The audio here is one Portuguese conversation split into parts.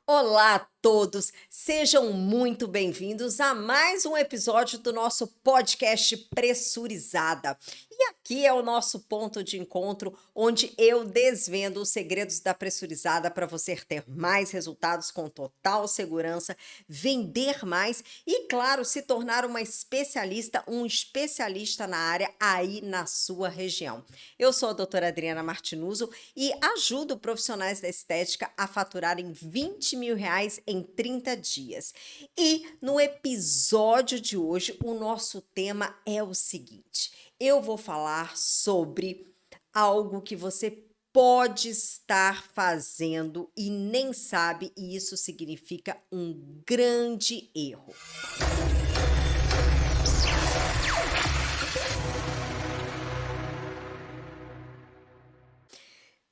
Olá a todos, sejam muito bem-vindos a mais um episódio do nosso podcast Pressurizada. E aqui é o nosso ponto de encontro, onde eu desvendo os segredos da pressurizada para você ter mais resultados com total segurança, vender mais e, claro, se tornar uma especialista, um especialista na área aí na sua região. Eu sou a doutora Adriana Martinuso e ajudo profissionais da estética a faturarem R$ 20.000 em 30 dias. E no episódio de hoje, o nosso tema é o seguinte: eu vou falar sobre algo que você pode estar fazendo e nem sabe, e isso significa um grande erro.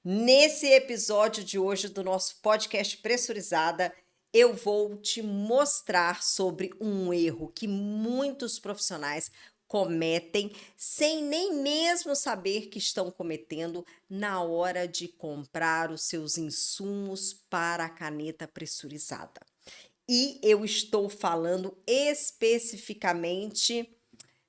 Nesse episódio de hoje do nosso podcast Pressurizada, eu vou te mostrar sobre um erro que muitos profissionais cometem sem nem mesmo saber que estão cometendo na hora de comprar os seus insumos para a caneta pressurizada. E eu estou falando especificamente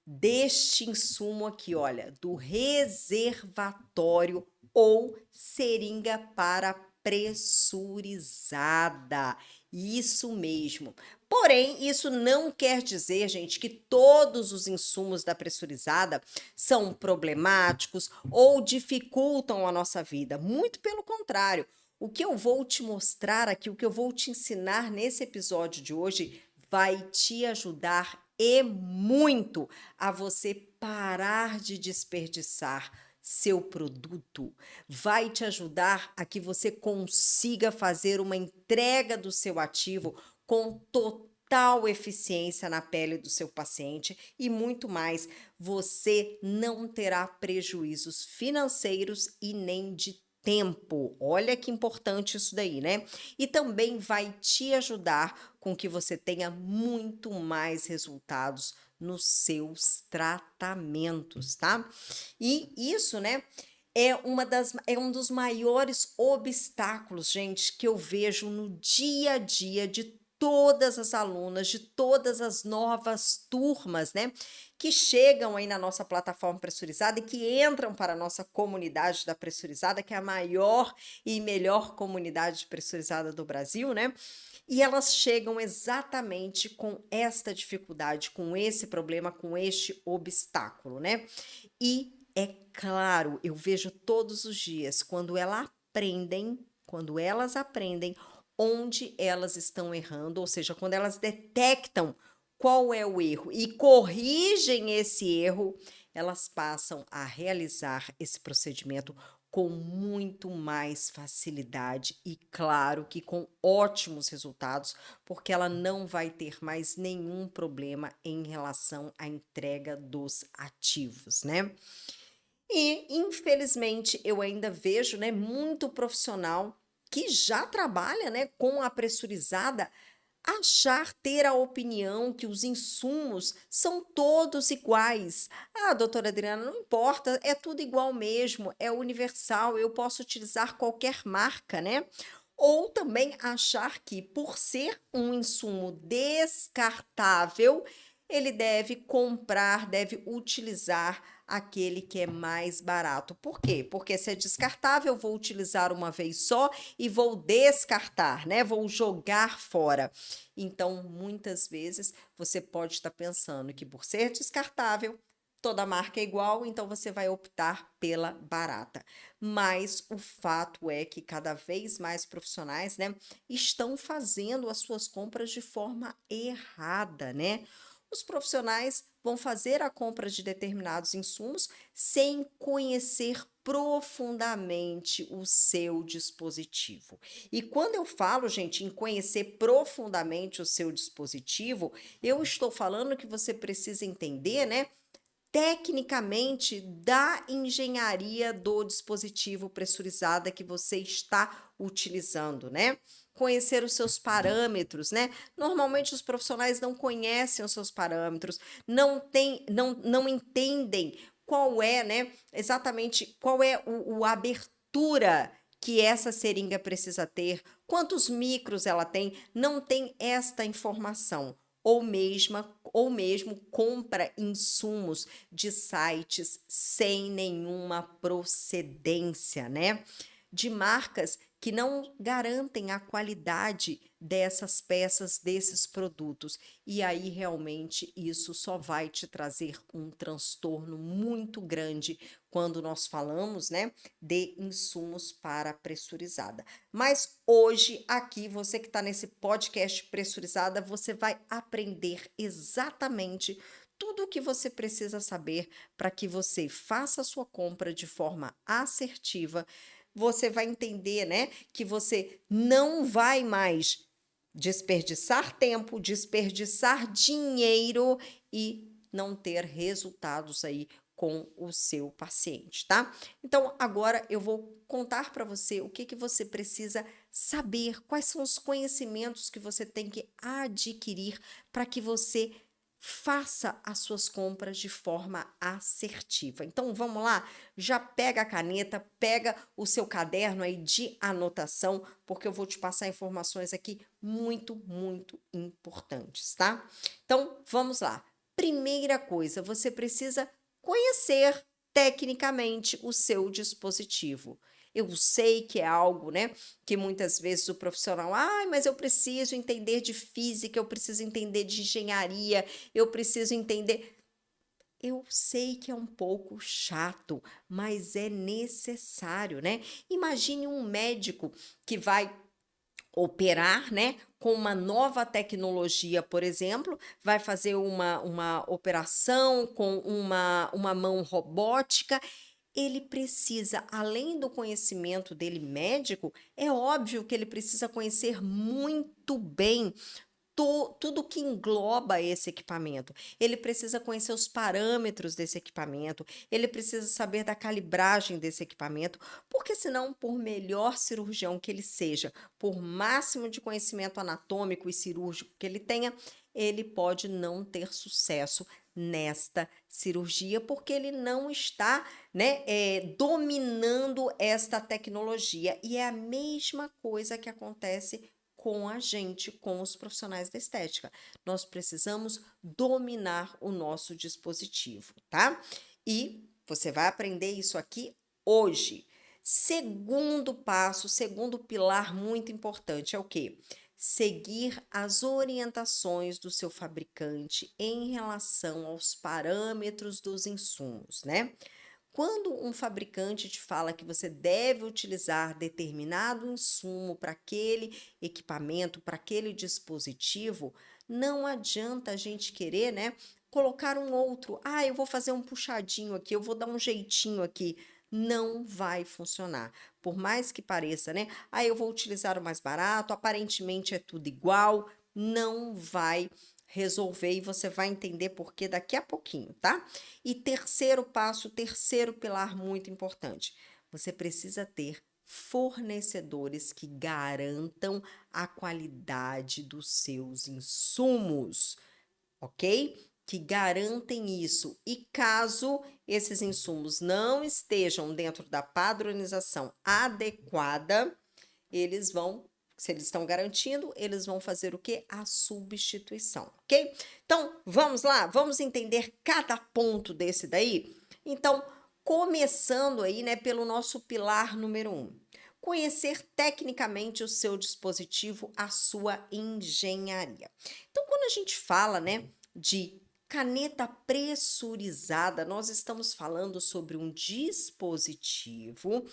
deste insumo aqui, olha, do reservatório ou seringa para pressurizada. Isso mesmo. Porém, isso não quer dizer, gente, que todos os insumos da pressurizada são problemáticos ou dificultam a nossa vida. Muito pelo contrário. O que eu vou te mostrar aqui, o que eu vou te ensinar nesse episódio de hoje, vai te ajudar e muito a você parar de desperdiçar seu produto, vai te ajudar a que você consiga fazer uma entrega do seu ativo com total eficiência na pele do seu paciente e muito mais. Você não terá prejuízos financeiros e nem de tempo. Olha que importante isso daí, né? E também vai te ajudar com que você tenha muito mais resultados nos seus tratamentos, tá? E isso, né, é um dos maiores obstáculos, gente, que eu vejo no dia a dia de todas as alunas, de todas as novas turmas, né, que chegam aí na nossa plataforma pressurizada e que entram para a nossa comunidade da pressurizada, que é a maior e melhor comunidade pressurizada do Brasil, né? E elas chegam exatamente com esta dificuldade, com esse problema, com este obstáculo, né? E é claro, eu vejo todos os dias quando elas aprendem onde elas estão errando, ou seja, quando elas detectam qual é o erro e corrigem esse erro, elas passam a realizar esse procedimento com muito mais facilidade e, claro, que com ótimos resultados, porque ela não vai ter mais nenhum problema em relação à entrega dos ativos, né? E, infelizmente, eu ainda vejo, né, muito profissional que já trabalha, né, com a pressurizada achar ter a opinião que os insumos são todos iguais. Ah, doutora Adriana, não importa, é tudo igual mesmo, é universal, eu posso utilizar qualquer marca, né? Ou também achar que, por ser um insumo descartável, ele deve comprar, deve utilizar aquele que é mais barato. Por quê? Porque se é descartável, eu vou utilizar uma vez só e vou descartar, né? Vou jogar fora. Então, muitas vezes, você pode estar pensando que por ser descartável, toda marca é igual, então você vai optar pela barata. Mas o fato é que cada vez mais profissionais, né, estão fazendo as suas compras de forma errada, né? Os profissionais vão fazer a compra de determinados insumos sem conhecer profundamente o seu dispositivo. E quando eu falo, gente, em conhecer profundamente o seu dispositivo, eu estou falando que você precisa entender, né, tecnicamente da engenharia do dispositivo pressurizada que você está utilizando, né? Conhecer os seus parâmetros, né? Normalmente os profissionais não conhecem os seus parâmetros, não entendem qual é, né? Exatamente qual é a abertura que essa seringa precisa ter, quantos micros ela tem, não tem esta informação. Ou mesmo compra insumos de sites sem nenhuma procedência, né? De marcas que não garantem a qualidade dessas peças, desses produtos. E aí, realmente, isso só vai te trazer um transtorno muito grande quando nós falamos, né, de insumos para pressurizada. Mas hoje, aqui, você que está nesse podcast pressurizada, você vai aprender exatamente tudo o que você precisa saber para que você faça a sua compra de forma assertiva. Você vai entender, né, que você não vai mais desperdiçar tempo, desperdiçar dinheiro e não ter resultados aí com o seu paciente, tá? Então, agora eu vou contar para você o que você precisa saber, quais são os conhecimentos que você tem que adquirir para que você faça as suas compras de forma assertiva. Então, vamos lá? Já pega a caneta, pega o seu caderno aí de anotação, porque eu vou te passar informações aqui muito importantes, tá? Então, vamos lá. Primeira coisa, você precisa conhecer tecnicamente o seu dispositivo. Eu sei que é algo, né, que muitas vezes o profissional, mas eu preciso entender de física, eu preciso entender de engenharia, eu preciso entender. Eu sei que é um pouco chato, mas é necessário, né? Imagine um médico que vai operar, né, com uma nova tecnologia, por exemplo, vai fazer uma operação com uma mão robótica. Ele precisa, além do conhecimento dele médico, é óbvio que ele precisa conhecer muito bem tudo que engloba esse equipamento. Ele precisa conhecer os parâmetros desse equipamento, ele precisa saber da calibragem desse equipamento, porque senão, por melhor cirurgião que ele seja, por máximo de conhecimento anatômico e cirúrgico que ele tenha, ele pode não ter sucesso nesta cirurgia, porque ele não está, né, dominando esta tecnologia. E é a mesma coisa que acontece com a gente, com os profissionais da estética. Nós precisamos dominar o nosso dispositivo, tá? E você vai aprender isso aqui hoje. Segundo passo, segundo pilar muito importante é o quê? Seguir as orientações do seu fabricante em relação aos parâmetros dos insumos, né? Quando um fabricante te fala que você deve utilizar determinado insumo para aquele equipamento, para aquele dispositivo, não adianta a gente querer, né, colocar um outro. Eu vou fazer um puxadinho aqui, eu vou dar um jeitinho aqui. Não vai funcionar. Por mais que pareça, né? Eu vou utilizar o mais barato, aparentemente é tudo igual. Não vai resolver e você vai entender por quê daqui a pouquinho, tá? E terceiro passo, terceiro pilar muito importante: você precisa ter fornecedores que garantam a qualidade dos seus insumos, ok? Que garantem isso. E caso esses insumos não estejam dentro da padronização adequada, eles vão, se eles estão garantindo, eles vão fazer o quê? A substituição, ok? Então, vamos lá, vamos entender cada ponto desse daí? Então, começando aí, né, pelo nosso pilar número 1. Conhecer tecnicamente o seu dispositivo, a sua engenharia. Então, quando a gente fala, né, de caneta pressurizada, nós estamos falando sobre um dispositivo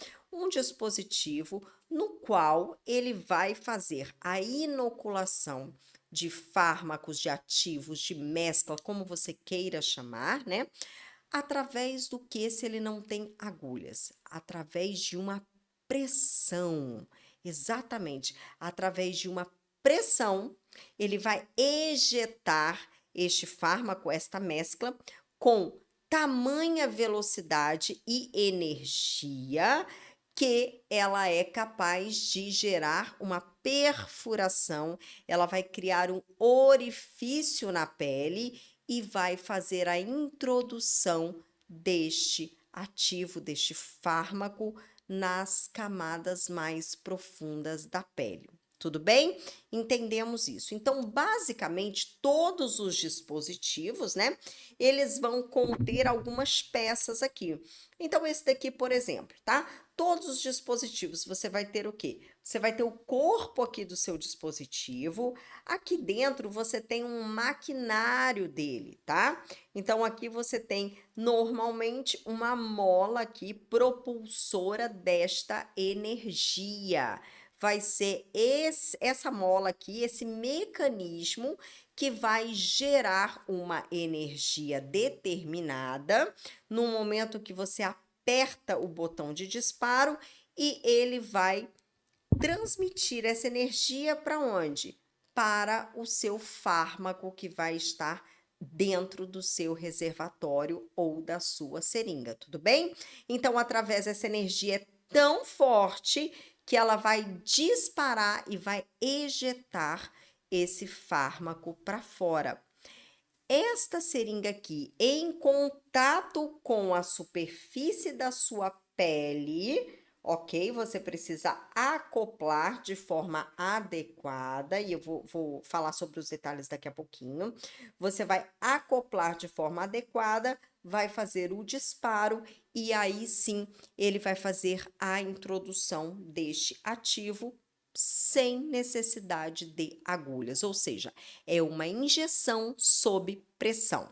no qual ele vai fazer a inoculação de fármacos, de ativos, de mescla, como você queira chamar, né? Através do que, se ele não tem agulhas? Através de uma pressão. Exatamente. Através de uma pressão, ele vai ejetar este fármaco, esta mescla, com tamanha velocidade e energia que ela é capaz de gerar uma perfuração, ela vai criar um orifício na pele e vai fazer a introdução deste ativo, deste fármaco, nas camadas mais profundas da pele. Tudo bem? Entendemos isso. Então, basicamente, todos os dispositivos, né, eles vão conter algumas peças aqui. Então, esse daqui, por exemplo, tá? Todos os dispositivos, você vai ter o quê? Você vai ter o corpo aqui do seu dispositivo. Aqui dentro você tem um maquinário dele, tá? Então, aqui você tem normalmente uma mola aqui propulsora desta energia. Vai ser essa mola aqui, esse mecanismo que vai gerar uma energia determinada no momento que você aperta o botão de disparo e ele vai transmitir essa energia para onde? Para o seu fármaco que vai estar dentro do seu reservatório ou da sua seringa, tudo bem? Então, através dessa energia é tão forte que ela vai disparar e vai ejetar esse fármaco para fora. Esta seringa aqui, em contato com a superfície da sua pele, ok? Você precisa acoplar de forma adequada, e eu vou falar sobre os detalhes daqui a pouquinho. Você vai acoplar de forma adequada, vai fazer o disparo, e aí sim ele vai fazer a introdução deste ativo sem necessidade de agulhas, ou seja, é uma injeção sob pressão.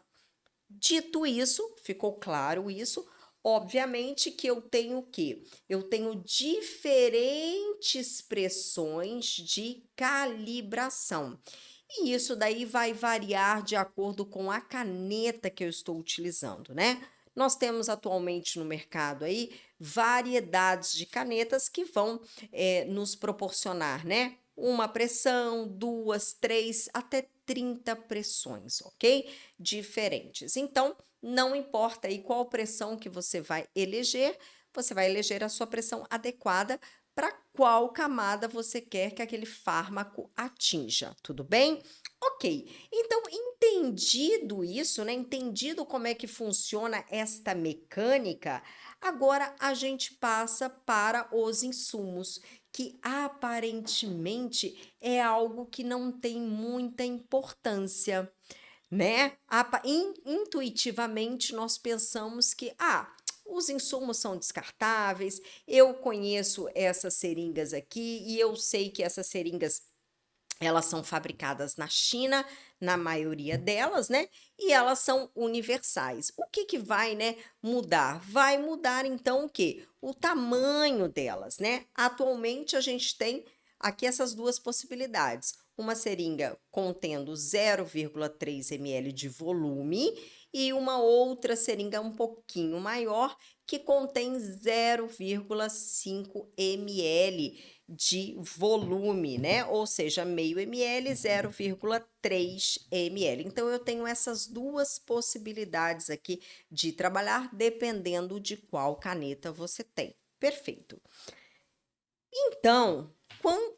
Dito isso, ficou claro isso? Obviamente que eu tenho o quê? Eu tenho diferentes pressões de calibração. E isso daí vai variar de acordo com a caneta que eu estou utilizando, né? Nós temos atualmente no mercado aí variedades de canetas que vão nos proporcionar, né? Uma pressão, duas, três, até 30 pressões, ok? Diferentes. Então, não importa aí qual pressão que você vai eleger a sua pressão adequada para qual camada você quer que aquele fármaco atinja, tudo bem? Ok, então entendido isso, né? Entendido como é que funciona esta mecânica, agora a gente passa para os insumos, que aparentemente é algo que não tem muita importância, né? Intuitivamente nós pensamos que, os insumos são descartáveis, eu conheço essas seringas aqui e eu sei que essas seringas elas são fabricadas na China, na maioria delas, né? E elas são universais. O que que vai, né, mudar? Vai mudar então o quê? O tamanho delas, né? Atualmente a gente tem aqui essas duas possibilidades. Uma seringa contendo 0,3 ml de volume e uma outra seringa um pouquinho maior que contém 0,5 ml de volume, né? Ou seja, meio ml, 0,3 ml. Então, eu tenho essas duas possibilidades aqui de trabalhar, dependendo de qual caneta você tem. Perfeito. Então,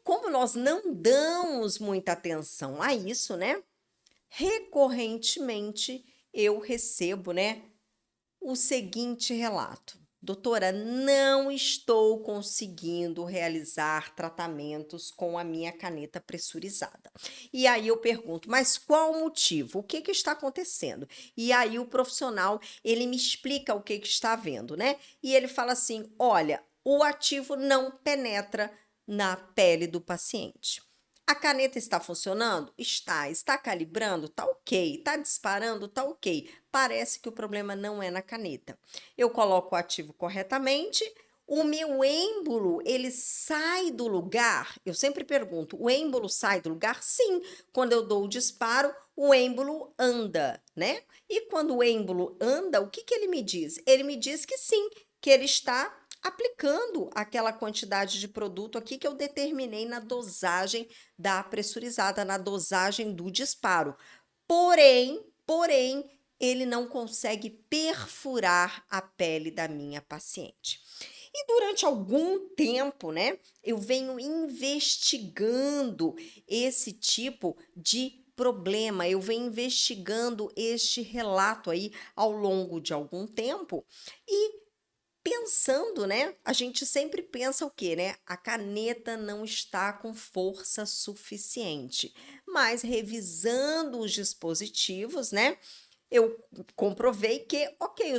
como nós não damos muita atenção a isso, né? Recorrentemente, eu recebo, né, o seguinte relato: doutora, não estou conseguindo realizar tratamentos com a minha caneta pressurizada. E aí eu pergunto, mas qual o motivo? O que que está acontecendo? E aí o profissional, ele me explica o que que está havendo, né? E ele fala assim, olha, o ativo não penetra na pele do paciente. A caneta está funcionando? Está. Está calibrando? Tá ok. Está disparando? Tá ok. Parece que o problema não é na caneta. Eu coloco o ativo corretamente, o meu êmbolo, ele sai do lugar? Eu sempre pergunto, o êmbolo sai do lugar? Sim. Quando eu dou o disparo, o êmbolo anda, né? E quando o êmbolo anda, o que que ele me diz? Ele me diz que sim, que ele está aplicando aquela quantidade de produto aqui que eu determinei na dosagem da pressurizada, na dosagem do disparo. Porém, ele não consegue perfurar a pele da minha paciente. E durante algum tempo, né, eu venho investigando esse tipo de problema, eu venho investigando este relato aí ao longo de algum tempo e pensando, né? A gente sempre pensa o quê, né? A caneta não está com força suficiente. Mas revisando os dispositivos, né? Eu comprovei que, ok,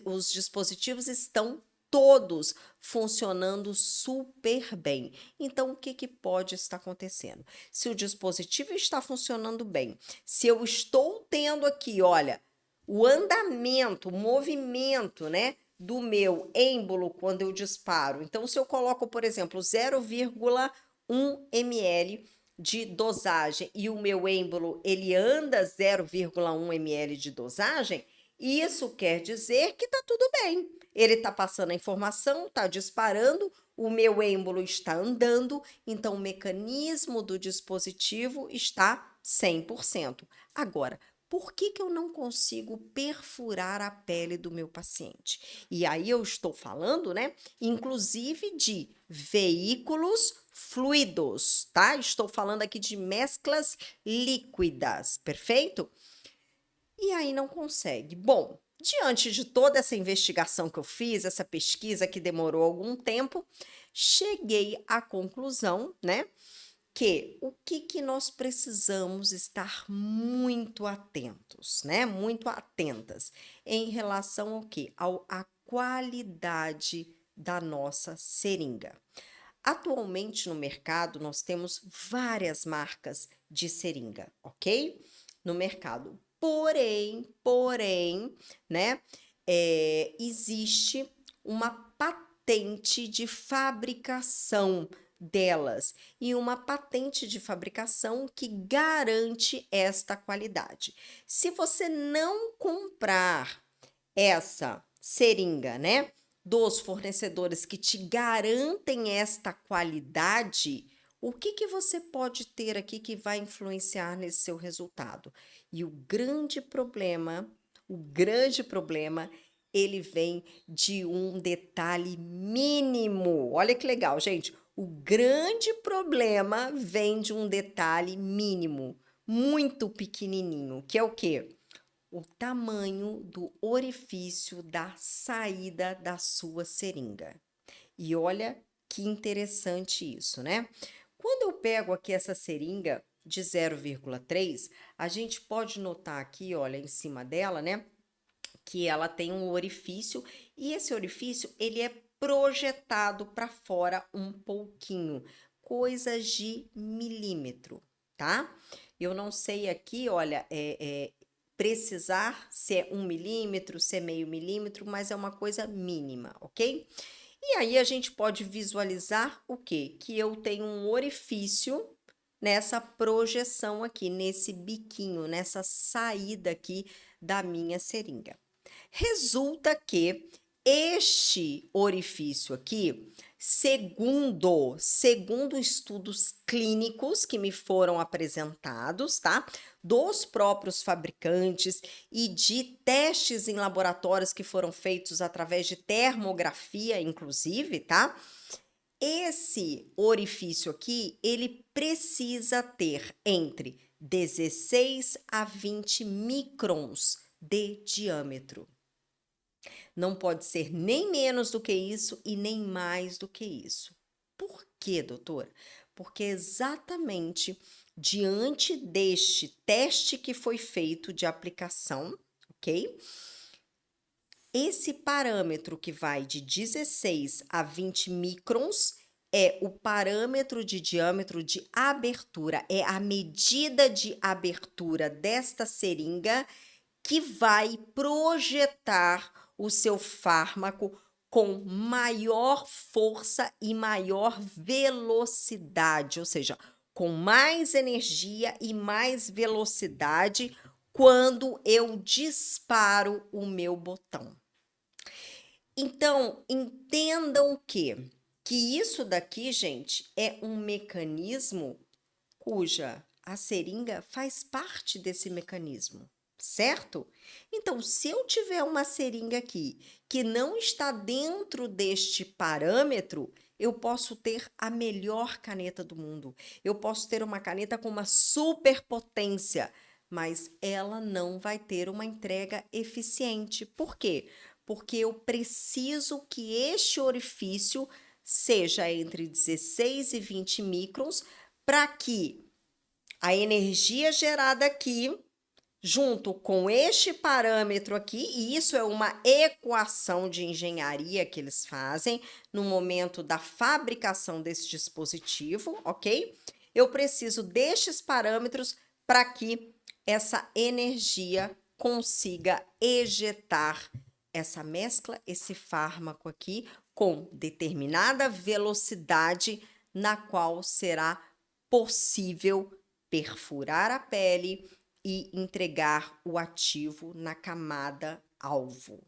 os dispositivos estão todos funcionando super bem. Então, o que que pode estar acontecendo? Se o dispositivo está funcionando bem, se eu estou tendo aqui, olha, o andamento, o movimento, né, do meu êmbolo quando eu disparo. Então, se eu coloco, por exemplo, 0,1 ml de dosagem e o meu êmbolo ele anda 0,1 ml de dosagem, isso quer dizer que tá tudo bem. Ele tá passando a informação, tá disparando, o meu êmbolo está andando, então o mecanismo do dispositivo está 100%. Agora, por que que eu não consigo perfurar a pele do meu paciente? E aí eu estou falando, né, inclusive de veículos fluidos, tá? Estou falando aqui de mesclas líquidas, perfeito? E aí não consegue. Bom, diante de toda essa investigação que eu fiz, essa pesquisa que demorou algum tempo, cheguei à conclusão, né, que o que que nós precisamos estar muito atentos, né? Muito atentas em relação ao quê? À qualidade da nossa seringa. Atualmente no mercado nós temos várias marcas de seringa, ok? No mercado. Porém, né? Existe uma patente de fabricação delas e uma patente de fabricação que garante esta qualidade. Se você não comprar essa seringa, né, dos fornecedores que te garantem esta qualidade, o que que você pode ter aqui que vai influenciar nesse seu resultado? E o grande problema, ele vem de um detalhe mínimo. Olha que legal, gente. O grande problema vem de um detalhe mínimo, muito pequenininho, que é o quê? O tamanho do orifício da saída da sua seringa. E olha que interessante isso, né? Quando eu pego aqui essa seringa de 0,3, a gente pode notar aqui, olha, em cima dela, né, que ela tem um orifício e esse orifício ele é projetado para fora um pouquinho, coisas de milímetro, tá? Eu não sei aqui, olha, precisar se é 1 milímetro, se é meio milímetro, mas é uma coisa mínima, ok? E aí a gente pode visualizar o quê? Que eu tenho um orifício nessa projeção aqui, nesse biquinho, nessa saída aqui da minha seringa. Resulta que este orifício aqui, segundo estudos clínicos que me foram apresentados, tá? Dos próprios fabricantes e de testes em laboratórios que foram feitos através de termografia, inclusive, tá? Esse orifício aqui, ele precisa ter entre 16 a 20 microns de diâmetro. Não pode ser nem menos do que isso e nem mais do que isso. Por quê, doutora? Porque exatamente diante deste teste que foi feito de aplicação, ok? Esse parâmetro que vai de 16 a 20 microns é o parâmetro de diâmetro de abertura, é a medida de abertura desta seringa que vai projetar o seu fármaco com maior força e maior velocidade, ou seja, com mais energia e mais velocidade quando eu disparo o meu botão. Então, entendam que isso daqui, gente, é um mecanismo cuja a seringa faz parte desse mecanismo, certo? Então, se eu tiver uma seringa aqui que não está dentro deste parâmetro, eu posso ter a melhor caneta do mundo. Eu posso ter uma caneta com uma superpotência, mas ela não vai ter uma entrega eficiente. Por quê? Porque eu preciso que este orifício seja entre 16 e 20 microns para que a energia gerada aqui, junto com este parâmetro aqui, e isso é uma equação de engenharia que eles fazem no momento da fabricação desse dispositivo, ok? Eu preciso destes parâmetros para que essa energia consiga ejetar essa mescla, esse fármaco aqui, com determinada velocidade, na qual será possível perfurar a pele e entregar o ativo na camada alvo.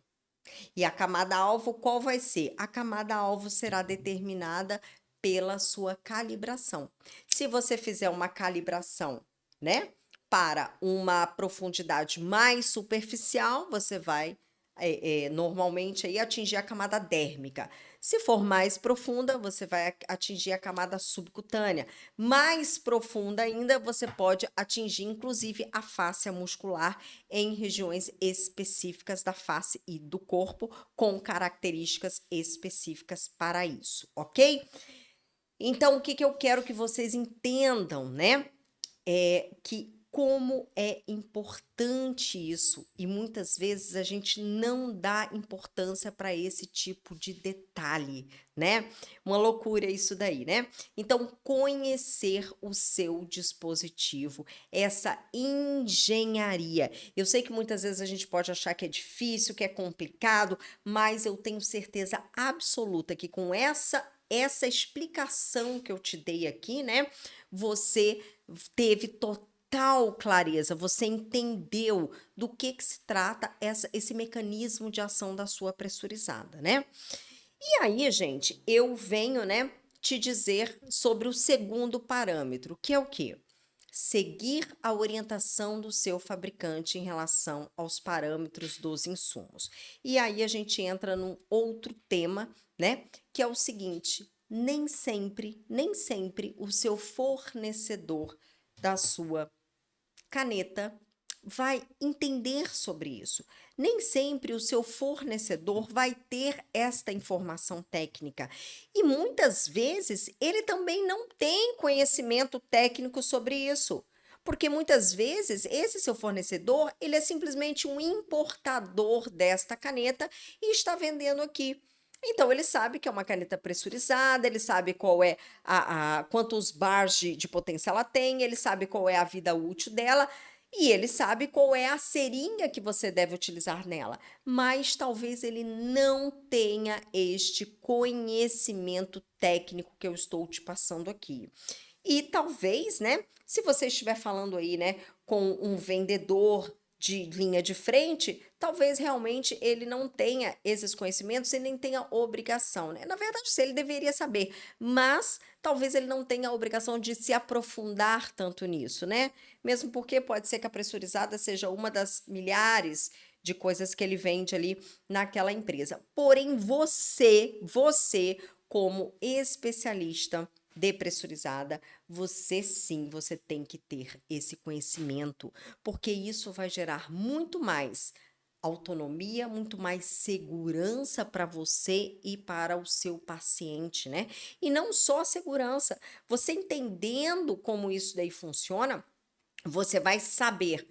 E a camada alvo qual vai ser? A camada alvo será determinada pela sua calibração. Se você fizer uma calibração, né, para uma profundidade mais superficial, você vai normalmente aí atingir a camada dérmica. Se for mais profunda, você vai atingir a camada subcutânea. Mais profunda ainda, você pode atingir inclusive a fáscia muscular em regiões específicas da face e do corpo, com características específicas para isso, ok? Então, o que eu quero que vocês entendam, né? Que como é importante isso, e muitas vezes a gente não dá importância para esse tipo de detalhe, né? Uma loucura isso daí, né? Então, conhecer o seu dispositivo, essa engenharia. Eu sei que muitas vezes a gente pode achar que é difícil, que é complicado, mas eu tenho certeza absoluta que com essa explicação que eu te dei aqui, né? Você teve total clareza, você entendeu do que se trata esse mecanismo de ação da sua pressurizada, né? E aí, gente, eu venho, né, te dizer sobre o segundo parâmetro, que é o quê? Seguir a orientação do seu fabricante em relação aos parâmetros dos insumos. E aí a gente entra num outro tema, né, que é o seguinte: nem sempre o seu fornecedor da sua caneta vai entender sobre isso. Nem sempre o seu fornecedor vai ter esta informação técnica. E muitas vezes ele também não tem conhecimento técnico sobre isso. Porque muitas vezes esse seu fornecedor, ele é simplesmente um importador desta caneta e está vendendo aqui. Então, ele sabe que é uma caneta pressurizada, ele sabe qual é quantos bars de potência ela tem, ele sabe qual é a vida útil dela, e ele sabe qual é a seringa que você deve utilizar nela, mas talvez ele não tenha este conhecimento técnico que eu estou te passando aqui. E talvez, né, se você estiver falando aí, né, com um vendedor de linha de frente, talvez realmente ele não tenha esses conhecimentos e nem tenha obrigação, né? Na verdade, se ele deveria saber, mas talvez ele não tenha a obrigação de se aprofundar tanto nisso, né? Mesmo porque pode ser que a pressurizada seja uma das milhares de coisas que ele vende ali naquela empresa. Porém, você como especialista depressurizada, você sim, você tem que ter esse conhecimento, porque isso vai gerar muito mais autonomia, muito mais segurança para você e para o seu paciente, né? E não só a segurança, você entendendo como isso daí funciona, você vai saber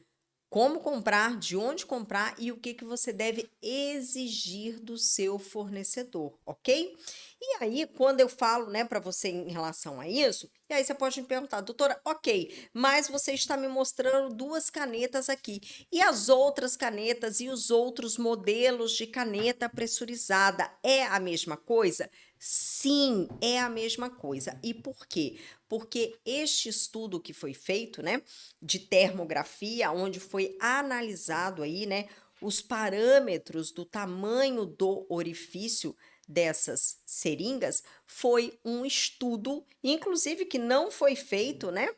como comprar, de onde comprar e o que você deve exigir do seu fornecedor, ok? E aí, quando eu falo, né, para você em relação a isso, e aí você pode me perguntar, doutora, ok, mas você está me mostrando duas canetas aqui, e as outras canetas e os outros modelos de caneta pressurizada, é a mesma coisa? Sim, é a mesma coisa. E por quê? Porque este estudo que foi feito, né, de termografia, onde foi analisado aí, né, os parâmetros do tamanho do orifício dessas seringas, foi um estudo, inclusive que não foi feito, né,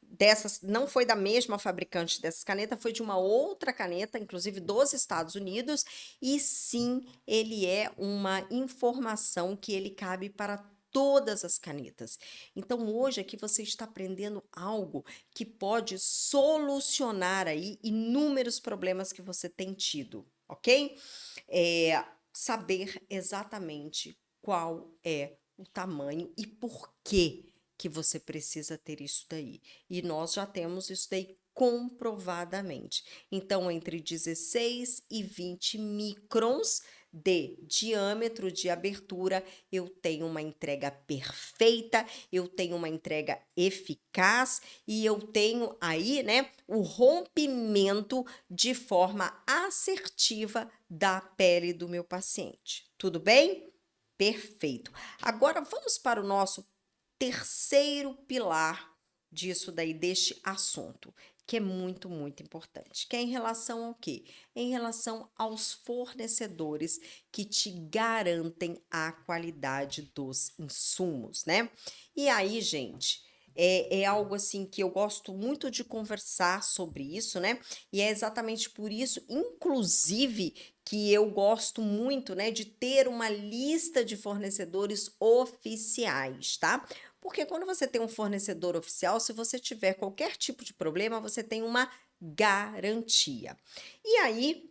dessas, não foi da mesma fabricante dessas canetas, foi de uma outra caneta, inclusive dos Estados Unidos, e sim, ele é uma informação que ele cabe para todas as canetas. Então, hoje aqui você está aprendendo algo que pode solucionar aí inúmeros problemas que você tem tido, ok? saber exatamente qual é o tamanho e por que você precisa ter isso daí. E nós já temos isso daí comprovadamente. Então, entre 16 e 20 microns de diâmetro de abertura, eu tenho uma entrega perfeita, eu tenho uma entrega eficaz e eu tenho aí, né, o rompimento de forma assertiva da pele do meu paciente. Tudo bem? Perfeito. Agora vamos para o nosso terceiro pilar disso daí, deste assunto, que é muito, muito importante, que é em relação ao quê? Em relação aos fornecedores que te garantem a qualidade dos insumos, né? E aí, gente, é algo assim que eu gosto muito de conversar sobre isso, né? E é exatamente por isso, inclusive, que eu gosto muito, né, de ter uma lista de fornecedores oficiais, tá? Porque quando você tem um fornecedor oficial, se você tiver qualquer tipo de problema, você tem uma garantia. E aí,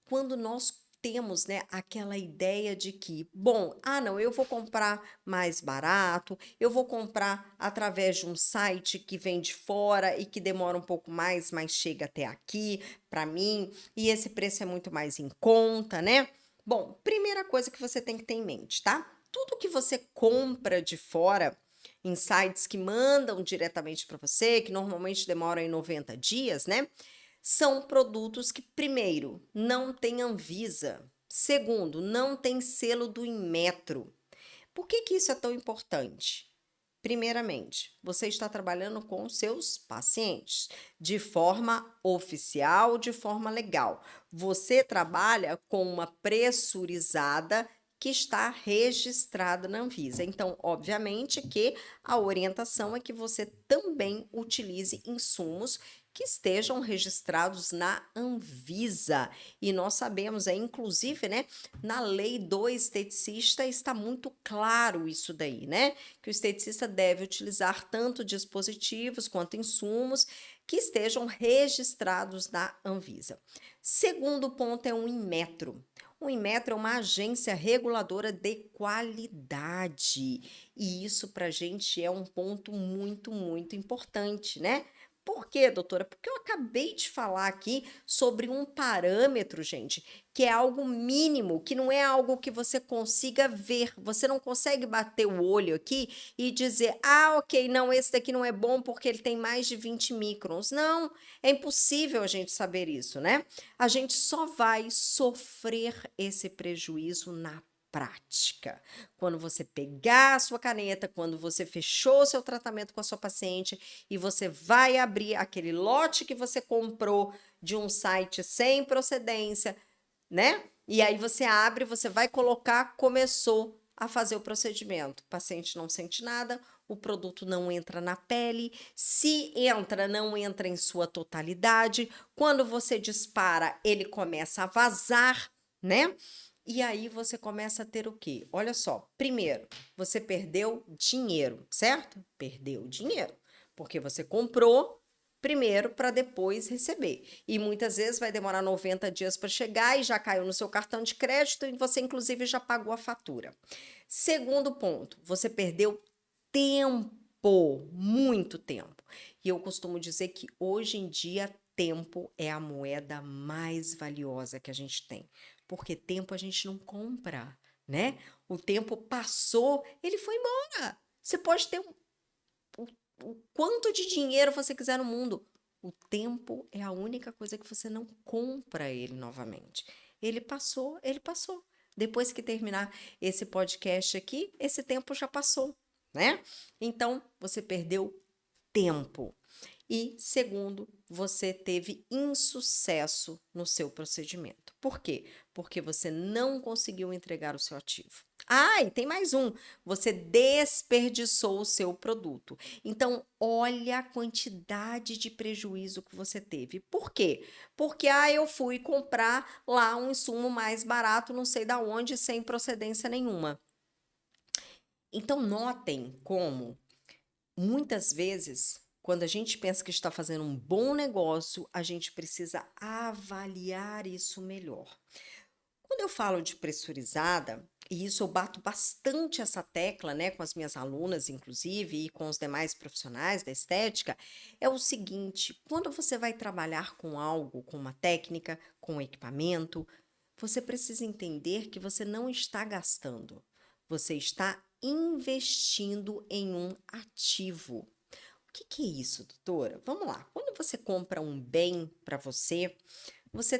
quando nós temos, né, aquela ideia de que, bom, não, eu vou comprar mais barato, eu vou comprar através de um site que vem de fora e que demora um pouco mais, mas chega até aqui para mim, e esse preço é muito mais em conta, né? Bom, primeira coisa que você tem que ter em mente, tá? Tudo que você compra de fora, em sites que mandam diretamente para você, que normalmente demoram em 90 dias, né? São produtos que, primeiro, não têm Anvisa. Segundo, não tem selo do Inmetro. Por que isso é tão importante? Primeiramente, você está trabalhando com seus pacientes de forma oficial, de forma legal. Você trabalha com uma pressurizada que está registrada na Anvisa. Então, obviamente que a orientação é que você também utilize insumos que estejam registrados na Anvisa. E nós sabemos, inclusive, né, na lei do esteticista está muito claro isso daí, né? Que o esteticista deve utilizar tanto dispositivos quanto insumos que estejam registrados na Anvisa. Segundo ponto é um Inmetro. O Inmetro é uma agência reguladora de qualidade. E isso para a gente é um ponto muito, muito importante, né? Por quê, doutora? Porque eu acabei de falar aqui sobre um parâmetro, gente, que é algo mínimo, que não é algo que você consiga ver. Você não consegue bater o olho aqui e dizer, ok, não, esse daqui não é bom porque ele tem mais de 20 microns. Não, é impossível a gente saber isso, né? A gente só vai sofrer esse prejuízo na prática. Quando você pegar a sua caneta, quando você fechou o seu tratamento com a sua paciente e você vai abrir aquele lote que você comprou de um site sem procedência, né? E aí você abre, você vai colocar, começou a fazer o procedimento. O paciente não sente nada, o produto não entra na pele. Se entra, não entra em sua totalidade. Quando você dispara, ele começa a vazar, né? E aí você começa a ter o quê? Olha só, primeiro, você perdeu dinheiro, certo? Perdeu dinheiro, porque você comprou primeiro para depois receber. E muitas vezes vai demorar 90 dias para chegar e já caiu no seu cartão de crédito e você inclusive já pagou a fatura. Segundo ponto, você perdeu tempo, muito tempo. E eu costumo dizer que hoje em dia tempo é a moeda mais valiosa que a gente tem, porque tempo a gente não compra, né? O tempo passou, ele foi embora. Você pode ter o quanto de dinheiro você quiser no mundo. O tempo é a única coisa que você não compra ele novamente. Ele passou, ele passou. Depois que terminar esse podcast aqui, esse tempo já passou, né? Então, você perdeu tempo. E segundo, você teve insucesso no seu procedimento. Por quê? Porque você não conseguiu entregar o seu ativo. E tem mais um. Você desperdiçou o seu produto. Então, olha a quantidade de prejuízo que você teve. Por quê? Porque eu fui comprar lá um insumo mais barato, não sei da onde, sem procedência nenhuma. Então, notem como muitas vezes, quando a gente pensa que está fazendo um bom negócio, a gente precisa avaliar isso melhor. Quando eu falo de pressurizada, e isso eu bato bastante essa tecla, né, com as minhas alunas, inclusive, e com os demais profissionais da estética, é o seguinte: quando você vai trabalhar com algo, com uma técnica, com um equipamento, você precisa entender que você não está gastando, você está investindo em um ativo. O que é isso, doutora? Vamos lá. Quando você compra um bem para você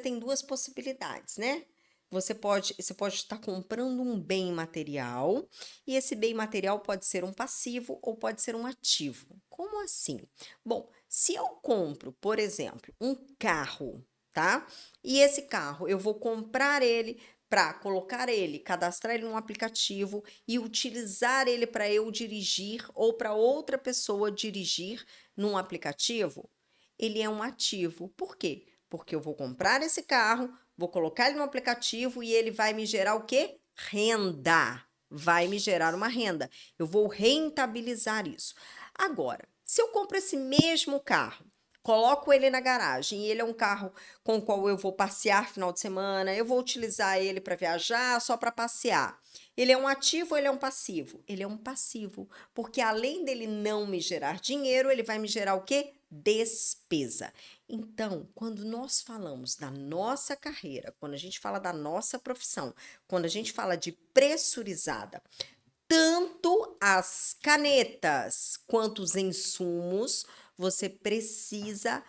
tem duas possibilidades, né? Você pode estar comprando um bem material, e esse bem material pode ser um passivo ou pode ser um ativo. Como assim? Bom, se eu compro, por exemplo, um carro, tá? E esse carro eu vou comprar ele para colocar ele, cadastrar ele num aplicativo e utilizar ele para eu dirigir ou para outra pessoa dirigir num aplicativo, ele é um ativo. Por quê? Porque eu vou comprar esse carro, vou colocar ele no aplicativo e ele vai me gerar o quê? Renda. Vai me gerar uma renda. Eu vou rentabilizar isso. Agora, se eu compro esse mesmo carro, coloco ele na garagem e ele é um carro com o qual eu vou passear final de semana, eu vou utilizar ele para viajar, só para passear. Ele é um ativo ou ele é um passivo? Ele é um passivo, porque além dele não me gerar dinheiro, ele vai me gerar o quê? Despesa. Então, quando nós falamos da nossa carreira, quando a gente fala da nossa profissão, quando a gente fala de pressurizada, tanto as canetas quanto os insumos, você precisa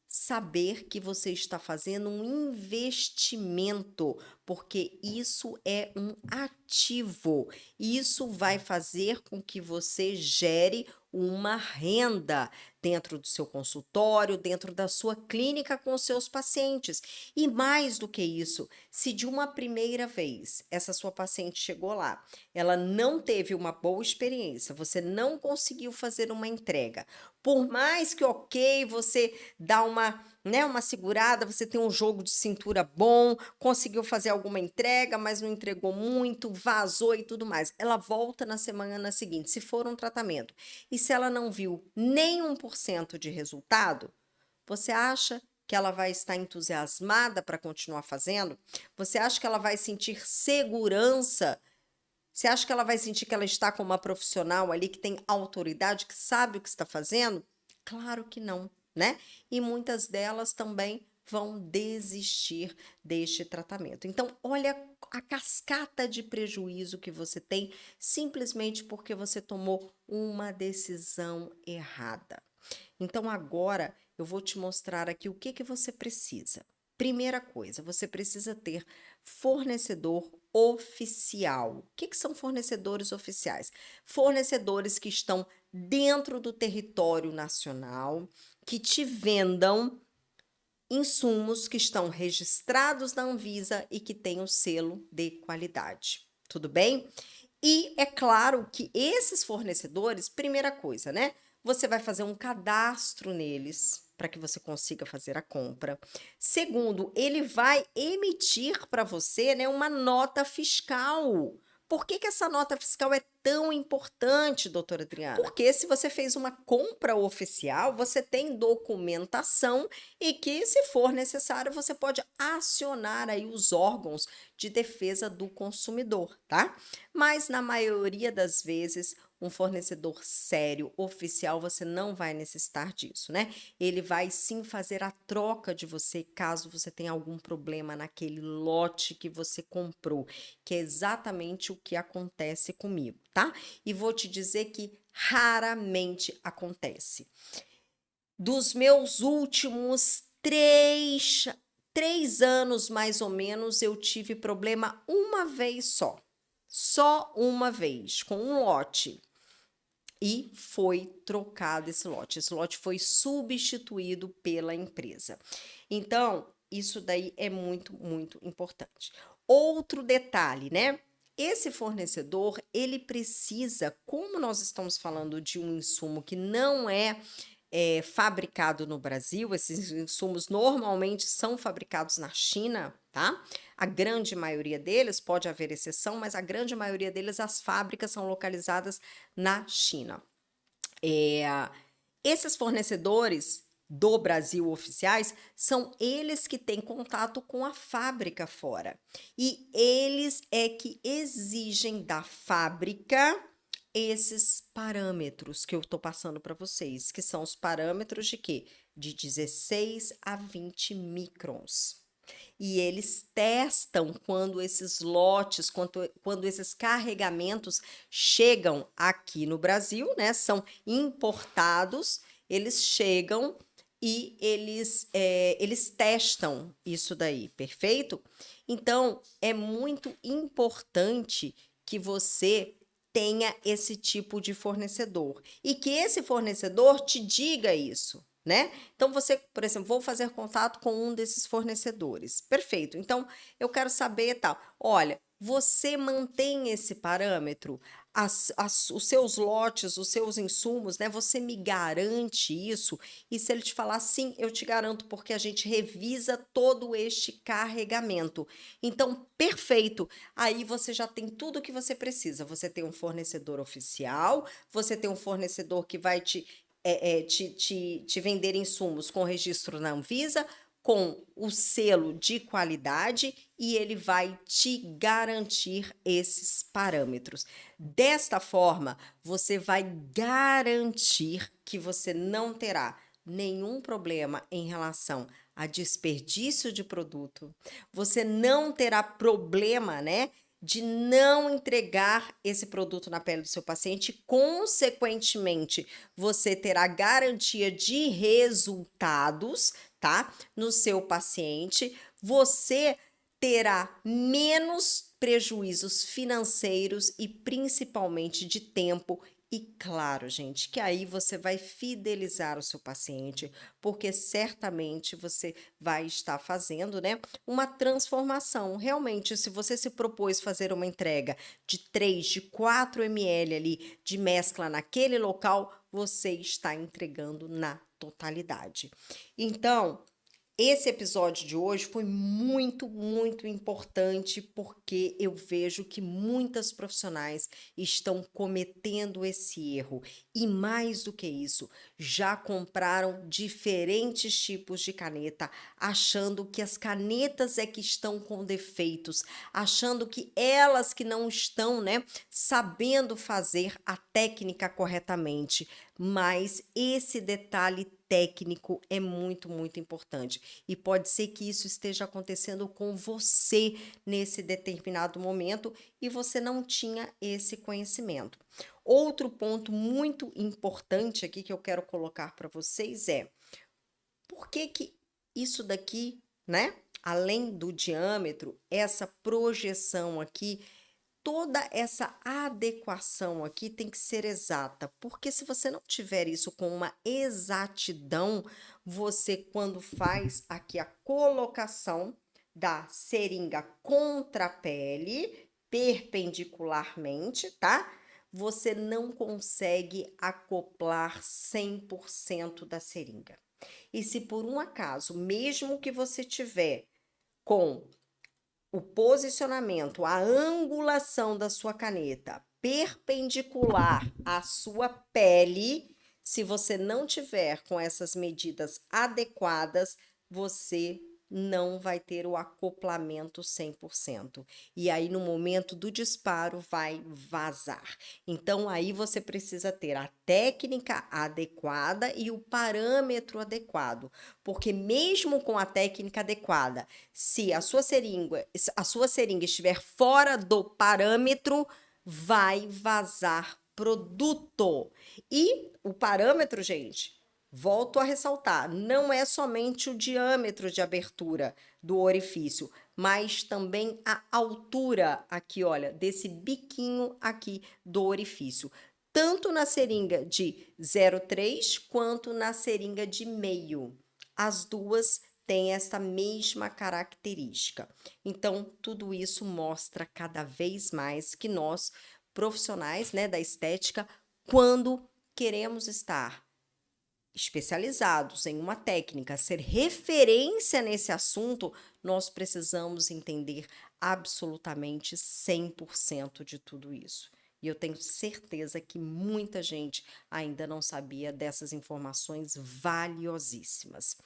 saber que você está fazendo um investimento, porque isso é um ativo. Isso vai fazer com que você gere uma renda dentro do seu consultório, dentro da sua clínica com os seus pacientes. E mais do que isso, se de uma primeira vez essa sua paciente chegou lá, ela não teve uma boa experiência, você não conseguiu fazer uma entrega, por mais que, ok, você dá uma segurada, você tem um jogo de cintura bom, conseguiu fazer alguma entrega, mas não entregou muito, vazou e tudo mais. Ela volta na semana seguinte, se for um tratamento. E se ela não viu nem 1% de resultado, você acha que ela vai estar entusiasmada para continuar fazendo? Você acha que ela vai sentir segurança? Você acha que ela vai sentir que ela está com uma profissional ali que tem autoridade, que sabe o que está fazendo? Claro que não, né? E muitas delas também vão desistir deste tratamento. Então, olha a cascata de prejuízo que você tem simplesmente porque você tomou uma decisão errada. Então, agora eu vou te mostrar aqui o que você precisa. Primeira coisa, você precisa ter fornecedor oficial. O que são fornecedores oficiais? Fornecedores que estão dentro do território nacional, que te vendam insumos que estão registrados na Anvisa e que têm o selo de qualidade. Tudo bem? E é claro que esses fornecedores, primeira coisa, né? Você vai fazer um cadastro neles para que você consiga fazer a compra. Segundo, ele vai emitir para você, né, uma nota fiscal. Por que essa nota fiscal é tão importante, doutora Adriana? Porque se você fez uma compra oficial, você tem documentação e que, se for necessário, você pode acionar aí os órgãos de defesa do consumidor, tá? Mas na maioria das vezes, um fornecedor sério, oficial, você não vai necessitar disso, né? Ele vai sim fazer a troca de você caso você tenha algum problema naquele lote que você comprou, que é exatamente o que acontece comigo, tá? E vou te dizer que raramente acontece. Dos meus últimos três anos, mais ou menos, eu tive problema uma vez só. Só uma vez, com um lote. E foi trocado esse lote. Esse lote foi substituído pela empresa. Então, isso daí é muito, muito importante. Outro detalhe, né? Esse fornecedor, ele precisa, como nós estamos falando de um insumo que não é fabricado no Brasil, esses insumos normalmente são fabricados na China, tá? A grande maioria deles, pode haver exceção, mas a grande maioria deles, as fábricas são localizadas na China. Esses fornecedores, do Brasil oficiais, são eles que têm contato com a fábrica fora. E eles é que exigem da fábrica esses parâmetros que eu estou passando para vocês, que são os parâmetros de quê? De 16 a 20 microns. E eles testam quando esses lotes, quando esses carregamentos chegam aqui no Brasil, né? São importados, eles chegam e eles testam isso daí, perfeito? Então, é muito importante que você tenha esse tipo de fornecedor e que esse fornecedor te diga isso, né? Então você, por exemplo, vou fazer contato com um desses fornecedores. Perfeito. Então eu quero saber tal. Olha, você mantém esse parâmetro? Os seus lotes, os seus insumos, né? Você me garante isso? E se ele te falar sim, eu te garanto, porque a gente revisa todo este carregamento. Então, perfeito. Aí você já tem tudo o que você precisa. Você tem um fornecedor oficial, você tem um fornecedor que vai te vender insumos com registro na Anvisa, com o selo de qualidade e ele vai te garantir esses parâmetros. Desta forma, você vai garantir que você não terá nenhum problema em relação a desperdício de produto, você não terá problema, né, de não entregar esse produto na pele do seu paciente, consequentemente, você terá garantia de resultados, tá? No seu paciente, você terá menos prejuízos financeiros e principalmente de tempo. E claro, gente, que aí você vai fidelizar o seu paciente, porque certamente você vai estar fazendo, né, uma transformação. Realmente, se você se propôs fazer uma entrega de 3, de 4 ml ali de mescla naquele local, você está entregando na totalidade. Então, esse episódio de hoje foi muito, muito importante porque eu vejo que muitas profissionais estão cometendo esse erro. E mais do que isso, já compraram diferentes tipos de caneta, achando que as canetas é que estão com defeitos, achando que elas que não estão, né, sabendo fazer a técnica corretamente. Mas esse detalhe técnico é muito, muito importante. E pode ser que isso esteja acontecendo com você nesse determinado momento e você não tinha esse conhecimento. Outro ponto muito importante aqui que eu quero colocar para vocês é por que que isso daqui, né? Além do diâmetro, essa projeção aqui, toda essa adequação aqui tem que ser exata, porque se você não tiver isso com uma exatidão, você quando faz aqui a colocação da seringa contra a pele, perpendicularmente, tá? Você não consegue acoplar 100% da seringa. E se por um acaso, mesmo que você tiver com o posicionamento, a angulação da sua caneta perpendicular à sua pele, se você não tiver com essas medidas adequadas, você não vai ter o acoplamento 100%. E aí, no momento do disparo, vai vazar. Então, aí você precisa ter a técnica adequada e o parâmetro adequado. Porque mesmo com a técnica adequada, se a sua seringa estiver fora do parâmetro, vai vazar produto. E o parâmetro, gente, volto a ressaltar, não é somente o diâmetro de abertura do orifício, mas também a altura aqui, olha, desse biquinho aqui do orifício. Tanto na seringa de 0,3 quanto na seringa de meio. As duas têm essa mesma característica. Então, tudo isso mostra cada vez mais que nós, profissionais, né, da estética, quando queremos estar especializados em uma técnica, ser referência nesse assunto, nós precisamos entender absolutamente 100% de tudo isso. E eu tenho certeza que muita gente ainda não sabia dessas informações valiosíssimas.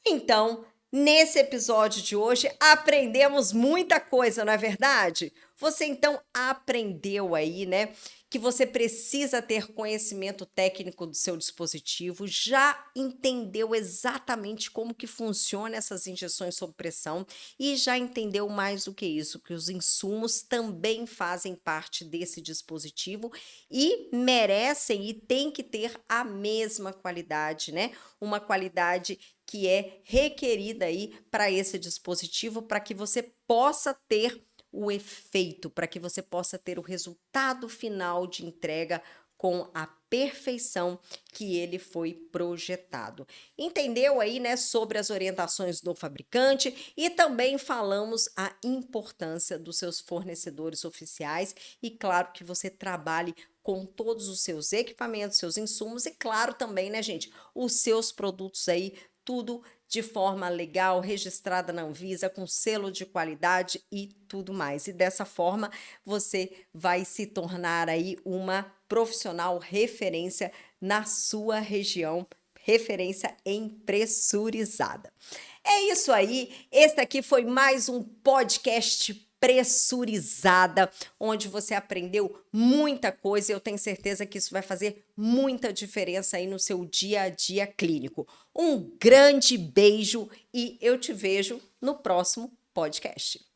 Então, nesse episódio de hoje, aprendemos muita coisa, não é verdade? Você então aprendeu aí, né, que você precisa ter conhecimento técnico do seu dispositivo, já entendeu exatamente como que funciona essas injeções sob pressão e já entendeu mais do que isso, que os insumos também fazem parte desse dispositivo e merecem e têm que ter a mesma qualidade, né? Uma qualidade que é requerida aí para esse dispositivo, para que você possa ter o efeito, para que você possa ter o resultado final de entrega com a perfeição que ele foi projetado. Entendeu aí, né, sobre as orientações do fabricante e também falamos a importância dos seus fornecedores oficiais e claro que você trabalhe com todos os seus equipamentos, seus insumos e claro também, né, gente, os seus produtos aí tudo de forma legal, registrada na Anvisa, com selo de qualidade e tudo mais. E dessa forma, você vai se tornar aí uma profissional referência na sua região, referência em pressurizada. É isso aí. Esse aqui foi mais um podcast pressurizada, onde você aprendeu muita coisa e eu tenho certeza que isso vai fazer muita diferença aí no seu dia a dia clínico. Um grande beijo e eu te vejo no próximo podcast.